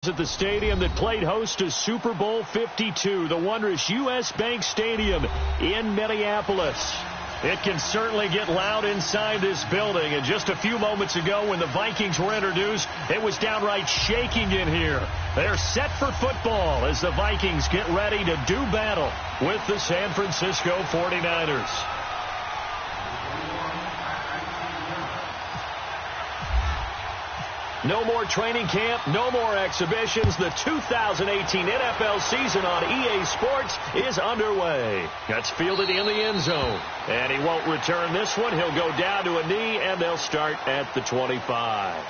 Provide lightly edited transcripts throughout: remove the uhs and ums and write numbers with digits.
At the stadium that played host to Super Bowl 52, the wondrous U.S. Bank Stadium in Minneapolis. It can certainly get loud inside this building, and just a few moments ago when the Vikings were introduced, it was downright shaking in here. They're set for football as the Vikings get ready to do battle with the San Francisco 49ers. No more training camp, no more exhibitions. The 2018 NFL season on EA Sports is underway. That's fielded in the end zone. And he won't return this one. He'll go down to a knee, and they'll start at the 25.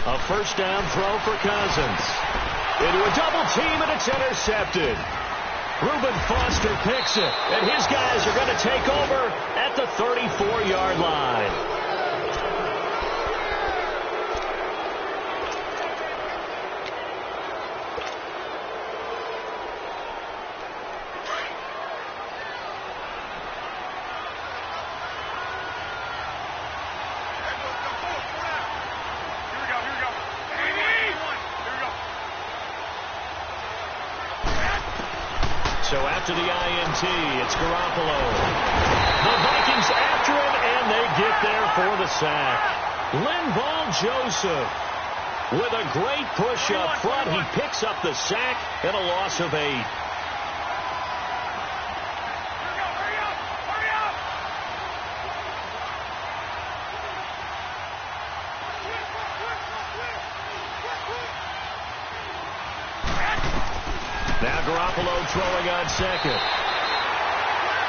A first down throw for Cousins. Into a double team, and it's intercepted. Reuben Foster picks it, and his guys are going to take over at the 34-yard line. So after the INT, it's Garoppolo. The Vikings after him, and they get there for the sack. Linval Joseph with a great push up front. He picks up the sack and a loss of 8. Now Garoppolo throwing on second.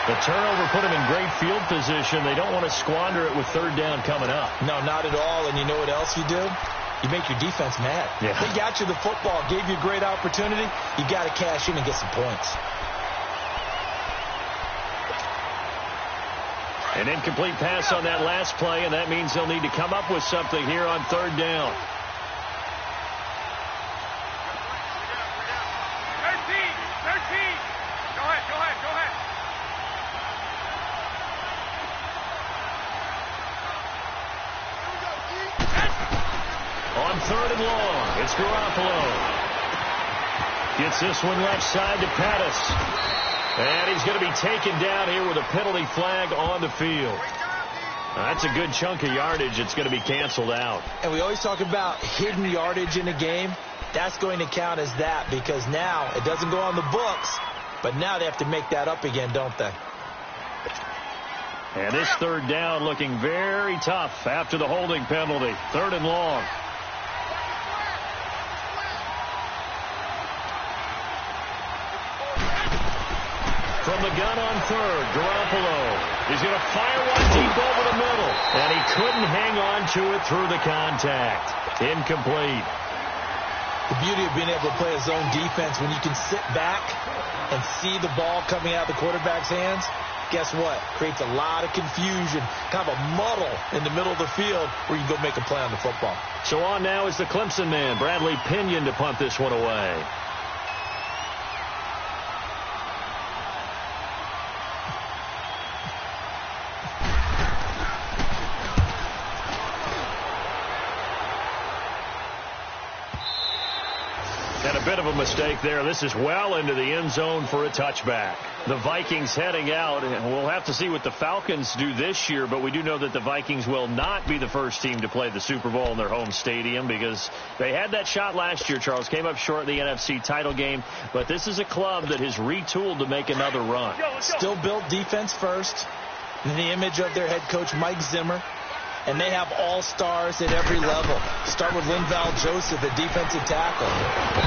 The turnover put him in great field position. They don't want to squander it with third down coming up. No, not at all. And you know what else you do? You make your defense mad. Yeah. They got you the football, gave you a great opportunity. You got to cash in and get some points. An incomplete pass on that last play, and that means they'll need to come up with something here on third down. On third and long, it's Garoppolo. Gets this one left side to Pettis. And he's going to be taken down here with a penalty flag on the field. That's a good chunk of yardage. It's going to be canceled out. And we always talk about hidden yardage in a game. That's going to count as that because now it doesn't go on the books, but now they have to make that up again, don't they? And this third down looking very tough after the holding penalty. Third and long. From the gun on third, Garoppolo. He's going to fire one deep over the middle. And he couldn't hang on to it through the contact. Incomplete. The beauty of being able to play a zone defense when you can sit back and see the ball coming out of the quarterback's hands, guess what? Creates a lot of confusion, kind of a muddle in the middle of the field where you can go make a play on the football. So on now is the Clemson man, Bradley Pinion, to punt this one away. And a bit of a mistake there. This is well into the end zone for a touchback. The Vikings heading out, and we'll have to see what the Falcons do this year, but we do know that the Vikings will not be the first team to play the Super Bowl in their home stadium because they had that shot last year, Charles. Came up short in the NFC title game, but this is a club that has retooled to make another run. Still built defense first, in the image of their head coach, Mike Zimmer. And they have all-stars at every level. Start with Linval Joseph at defensive tackle.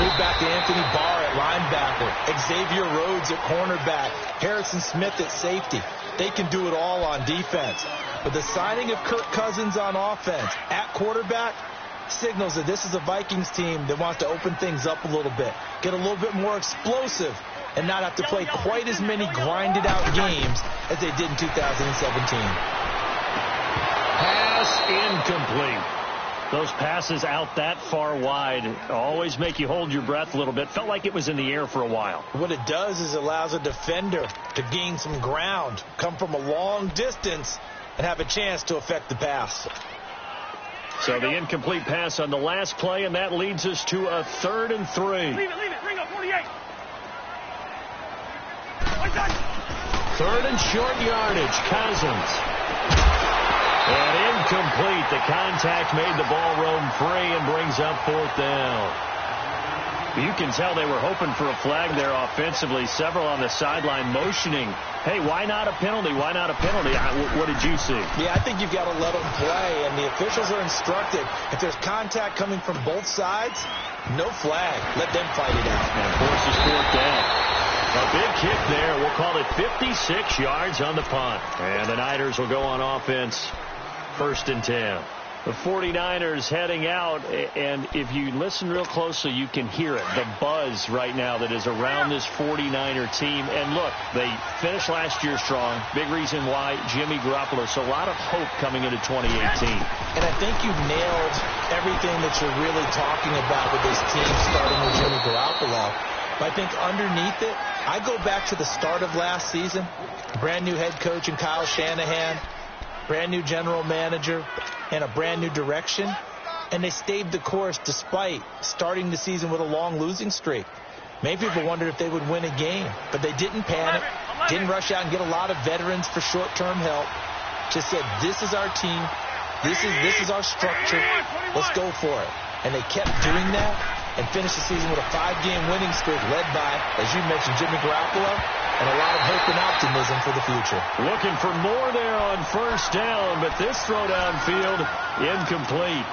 Move back to Anthony Barr at linebacker. Xavier Rhodes at cornerback. Harrison Smith at safety. They can do it all on defense. But the signing of Kirk Cousins on offense at quarterback signals that this is a Vikings team that wants to open things up a little bit. Get a little bit more explosive and not have to play quite as many grinded-out games as they did in 2017. Pass incomplete. Those passes out that far wide always make you hold your breath a little bit. Felt like it was in the air for a while. What it does is it allows a defender to gain some ground, come from a long distance, and have a chance to affect the pass. So the incomplete pass on the last play, and that leads us to a 3rd and 3. Leave it. Ring up, 48. 3rd and short yardage. Cousins. And incomplete. The contact made the ball roam free and brings up 4th down. You can tell they were hoping for a flag there offensively. Several on the sideline motioning, hey, why not a penalty? Why not a penalty? What did you see? Yeah, I think you've got to let them play, and the officials are instructed. If there's contact coming from both sides, no flag. Let them fight it out. And forces 4th down. A big kick there. We'll call it 56 yards on the punt. And the Niners will go on offense. 1st and 10. The 49ers heading out, and if you listen real closely, you can hear it, the buzz right now that is around this 49er team. And look, they finished last year strong. Big reason why, Jimmy Garoppolo. So a lot of hope coming into 2018. And I think you nailed everything that you're really talking about with this team, starting with Jimmy Garoppolo. But I think underneath it, I go back to the start of last season. Brand new head coach in Kyle Shanahan. Brand new general manager and a brand new direction, and they stayed the course despite starting the season with a long losing streak. Many people wondered if they would win a game, but they didn't panic, didn't rush out and get a lot of veterans for short-term help. Just said, this is our team, this is our structure, let's go for it. And they kept doing that and finished the season with a 5-game winning streak led by, as you mentioned, Jimmy Garoppolo, and a lot of hope and optimism for the future. Looking for more there on 1st down, but this throw downfield incomplete.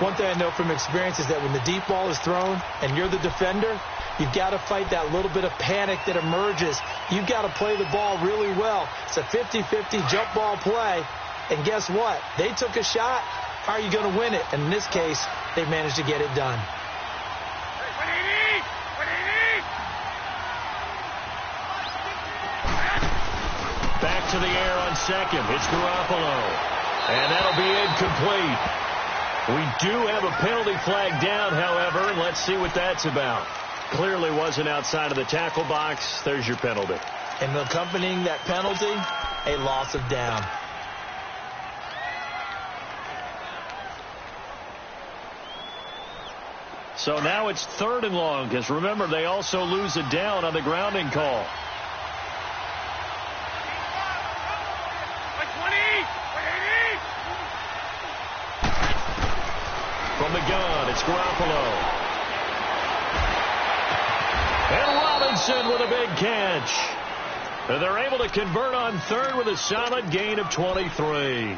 One thing I know from experience is that when the deep ball is thrown and you're the defender, you've got to fight that little bit of panic that emerges. You've got to play the ball really well. It's a 50-50 jump ball play, and guess what? They took a shot. How are you going to win it? And in this case, they managed to get it done. Back to the air on 2nd. It's Garoppolo. And that'll be incomplete. We do have a penalty flag down, however, and let's see what that's about. Clearly wasn't outside of the tackle box. There's your penalty. And accompanying that penalty, a loss of down. So now it's 3rd and long, because remember, they also lose a down on the grounding call. From the gun, it's Garoppolo. And Robinson with a big catch. And they're able to convert on 3rd with a solid gain of 23.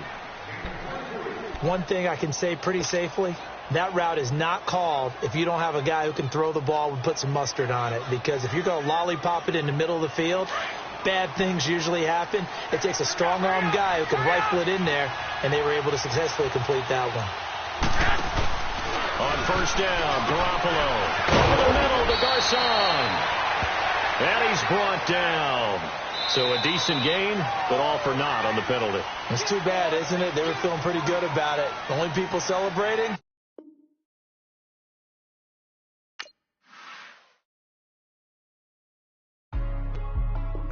One thing I can say pretty safely, that route is not called if you don't have a guy who can throw the ball and put some mustard on it. Because if you're going to lollipop it in the middle of the field, bad things usually happen. It takes a strong-armed guy who can rifle it in there, and they were able to successfully complete that one. On 1st down, Garoppolo. Over the middle to Garcon. And he's brought down. So a decent gain, but all for naught on the penalty. It's too bad, isn't it? They were feeling pretty good about it. The only people celebrating?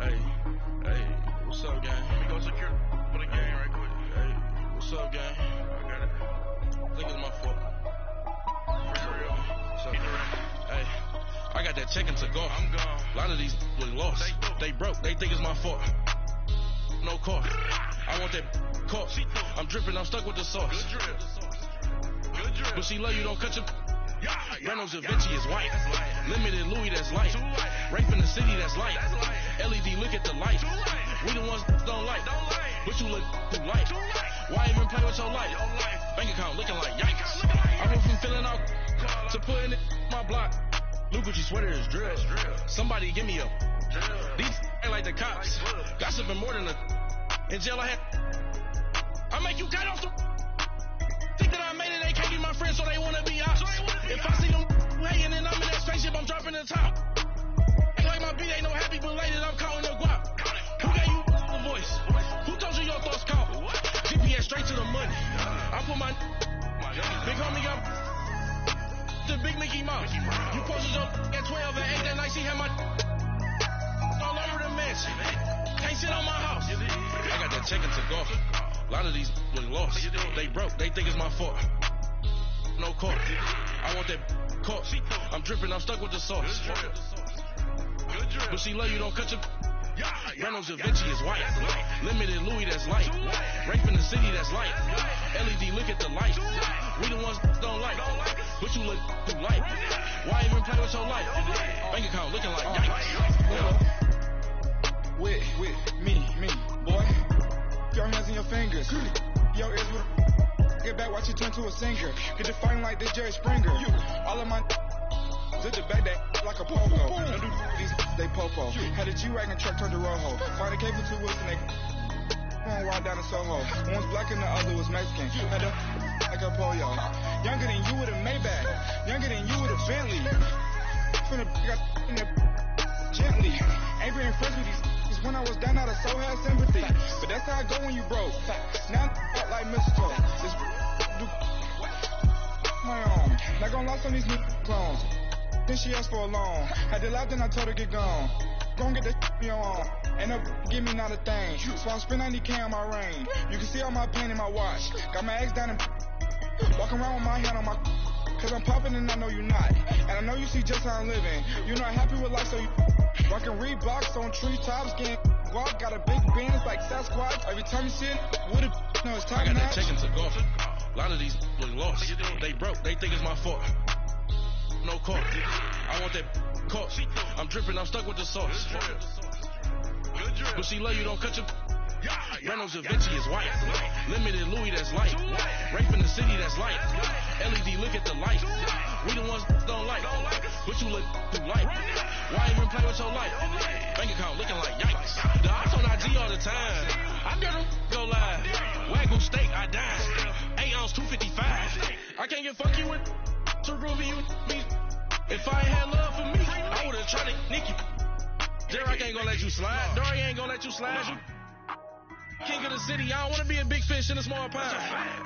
Hey, what's up, gang? Let me go secure for the game right quick. Hey, what's up, gang? I got it. I think it's my fault. For real. What's up, hey, I got that chicken to go. I'm gone. A lot of these really lost. They broke. They think it's my fault. No car. I want that car. I'm dripping. I'm stuck with the sauce. Good drip. But she love you, don't cut your... Reynolds and Vinci is white. Limited Louis, that's light. Rape in the city, that's light. LED, look at the light. We the ones don't like. But you look too light. Why even play with your life? Bank account looking like yikes. I went from filling out to putting it in my block. New Gucci sweater is drill. Somebody give me a. These ain't like the cops. Gossiping more than a. In jail I had. I make you cut off the. Think that I made it, they can't be my friends, so they wanna be ops. If I see them hating and I'm in that spaceship, I'm dropping the top. Like my If he ain't no happy belated, I'm calling no guap. Who gave you the voice? Who told you your thoughts count? GPS straight to the money. I put my big homie up the big Mickey Mouse. You posted your at 12 and 8 that night. She had my all over the mansion. Can't sit on my house. I got that check into golf. A lot of these was lost. They broke. They think it's my fault. No court. I want that court. I'm dripping. I'm stuck with the sauce. But she love you. Don't cut your. Reynolds Da Vinci is white. Limited Louis that's light. Rape in the city that's light. LED look at the light. We the ones don't like. But you look too light. Why even play with your life? Bank account looking like yikes. With me, boy. Your hands in your fingers. Yo, ears with get back, watch you turn to a singer. Get to fighting like this Jerry Springer. All of my zip the back that like a pogo. Don't do these they popo. Had a G-Wagon truck turned to Rojo. Find a cable 2 wheels and they one ride down to Soho. One was black and the other was Mexican. Had a like a polio. Younger than you with a Maybach. Younger than you with a Bentley. Finna got in the gently. Ain't been friends with these. When I was down, I so had sympathy. But that's how I go when you broke. Now I'm like mistletoe. This do my own. Not gonna lie on these new clones. Then she asked for a loan. Had to laugh, then I told her get gone. Gon' get that me on. Ain't no give me not a thing. So I'm spending 90K on my ring. You can see all my pain in my watch. Got my ex down and walking around with my hand on my. Cause I'm popping and I know you not. And I know you see just how I'm living. You're not happy with life, so you rockin' Reeboks on treetops, getting guap. Got a big Benz like Sasquatch. Every time you see it, with it, no, it's time. I got that check into golf. A lot of these was lost. They broke. They think it's my fault. No court. I want that court. I'm dripping. I'm stuck with the sauce. But she love you. Don't cut your. Reynolds Da Vinci is white. Limited Louis that's light. Rape in the city that's light. LED look at the light. We the ones don't like. But you look too light. Why even play with your life? Bank account looking like yikes. The ops on IG all the time. I never go live. Wagyu steak, I died. 8 ounce, 255. I can't get fuck you with too groovy you me. If I ain't had love for me, I would've tried to nick you. Derek ain't gonna let you slide. Dory ain't gonna let you slide. You king of the city, I don't wanna be a big fish in a small pond.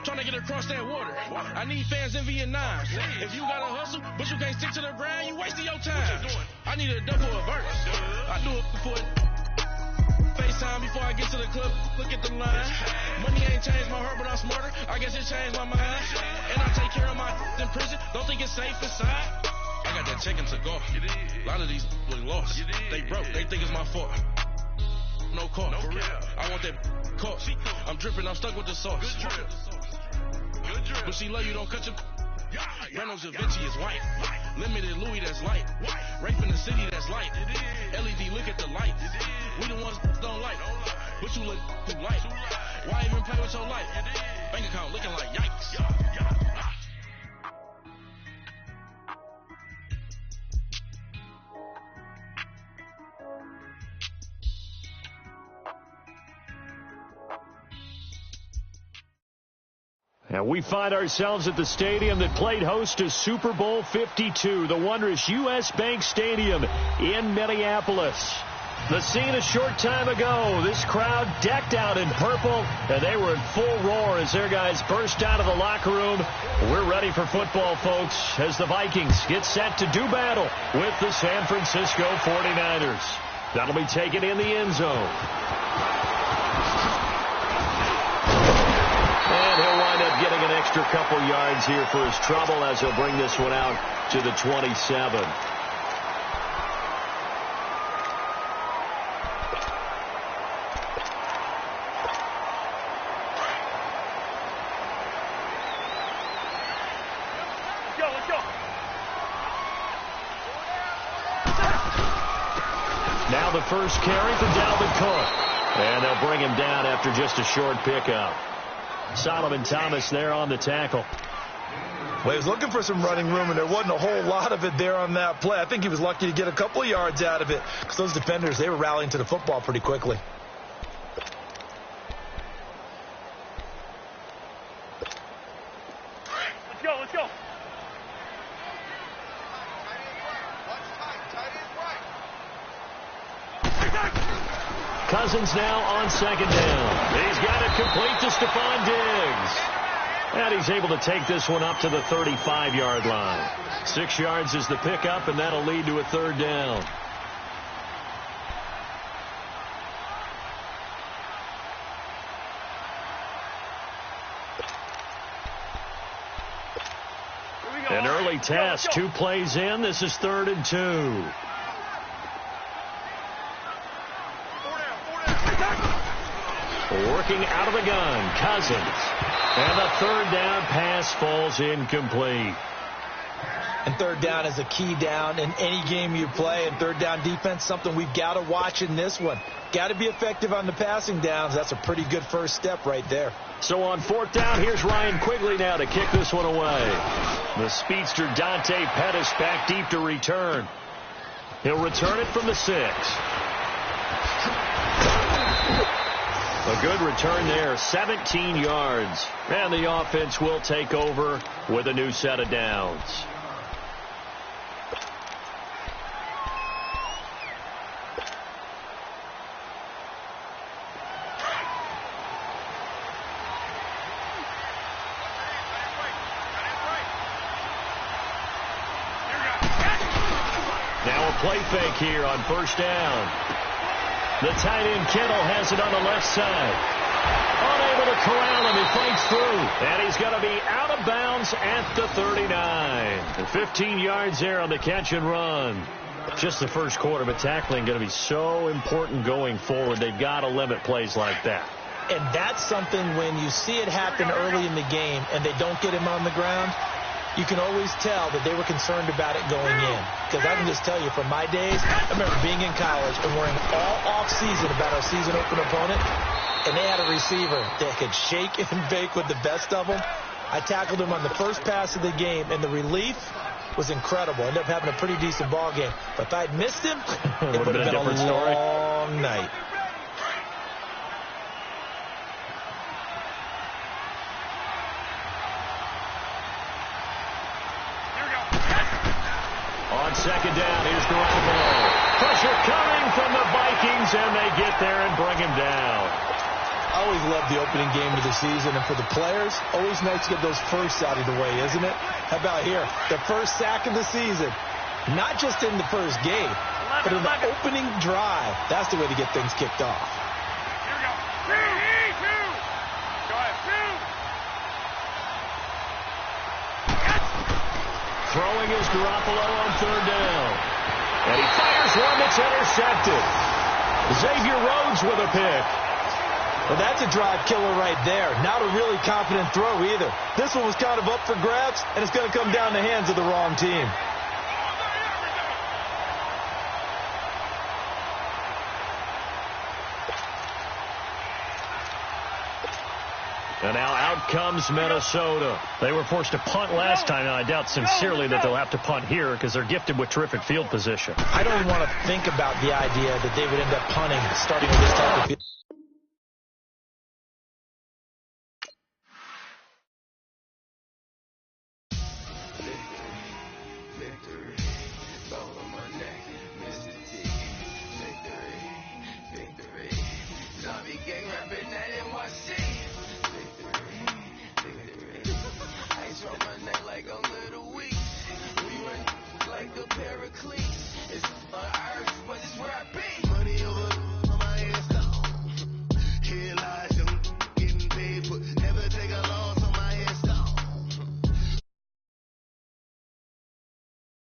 Trying to get across that water. I need fans in Vietnam. If you gotta hustle, but you can't stick to the grind, you wasting your time. I need a double a verse. I do it before FaceTime before I get to the club. Look at the line. Money ain't changed my heart, but I'm smarter. I guess it changed my mind. And I take care of my in prison. Don't think it's safe inside. I got that check into golf. A lot of these was lost. They broke. They think it's my fault. No court. For real. I want that court. I'm dripping. I'm stuck with the sauce. But she love you. Don't cut your. Reynolds Da Vinci is white. Limited Louis that's light. Rape in the city that's light. LED look at the light. We the ones don't like. But you look too light. Why even play with your life? Bank account looking like yikes. And we find ourselves at the stadium that played host to Super Bowl 52, the wondrous U.S. Bank Stadium in Minneapolis. The scene a short time ago, this crowd decked out in purple, and they were in full roar as their guys burst out of the locker room. We're ready for football, folks, as the Vikings get set to do battle with the San Francisco 49ers. That'll be taken in the end zone. And he'll wind up getting an extra couple yards here for his trouble as he'll bring this one out to the 27. Now the first carry for Dalvin Cook. And they'll bring him down after just a short pickup. Solomon Thomas there on the tackle. Well, he was looking for some running room, and there wasn't a whole lot of it there on that play. I think he was lucky to get a couple of yards out of it because those defenders, they were rallying to the football pretty quickly. Let's go, let's go. Cousins now on second down. He's got it complete to Stephon Diggs. And he's able to take this one up to the 35-yard line. 6 yards is the pickup, and that'll lead to a third down. An early test, 2 plays in. This is 3rd and 2. Working out of the gun, Cousins. And the 3rd down pass falls incomplete. And 3rd down is a key down in any game you play. And 3rd down defense, something we've got to watch in this one. Got to be effective on the passing downs. That's a pretty good first step right there. So on 4th down, here's Ryan Quigley now to kick this one away. The speedster Dante Pettis back deep to return. He'll return it from the 6. A good return there, 17 yards. And the offense will take over with a new set of downs. Now a play fake here on 1st down. The tight end Kittle has it on the left side. Unable to corral him. He fights through. And he's going to be out of bounds at the 39. And 15 yards there on the catch and run. Just the first quarter, but tackling going to be so important going forward. They've got to limit plays like that. And that's something when you see it happen early in the game and they don't get him on the ground, you can always tell that they were concerned about it going in. Because I can just tell you from my days, I remember being in college and worrying all off-season about our season opener opponent, and they had a receiver that could shake and bake with the best of them. I tackled him on the first pass of the game, and the relief was incredible. Ended up having a pretty decent ball game. But if I'd missed him, it would have been a long night. On 2nd down, here's Garoppolo. Pressure coming from the Vikings, and they get there and bring him down. I always love the opening game of the season, and for the players, always nice to get those firsts out of the way, isn't it? How about here? The first sack of the season. Not just in the first game, but in the opening drive. That's the way to get things kicked off. Here we go. Go ahead. Throwing is Garoppolo on 3rd down. And he fires one that's intercepted. Xavier Rhodes with a pick. Well, that's a drive killer right there. Not a really confident throw either. This one was kind of up for grabs, and it's going to come down the hands of the wrong team. And now out comes Minnesota. They were forced to punt last time, and I doubt sincerely that they'll have to punt here because they're gifted with terrific field position. I don't want to think about the idea that they would end up punting starting with this type of field.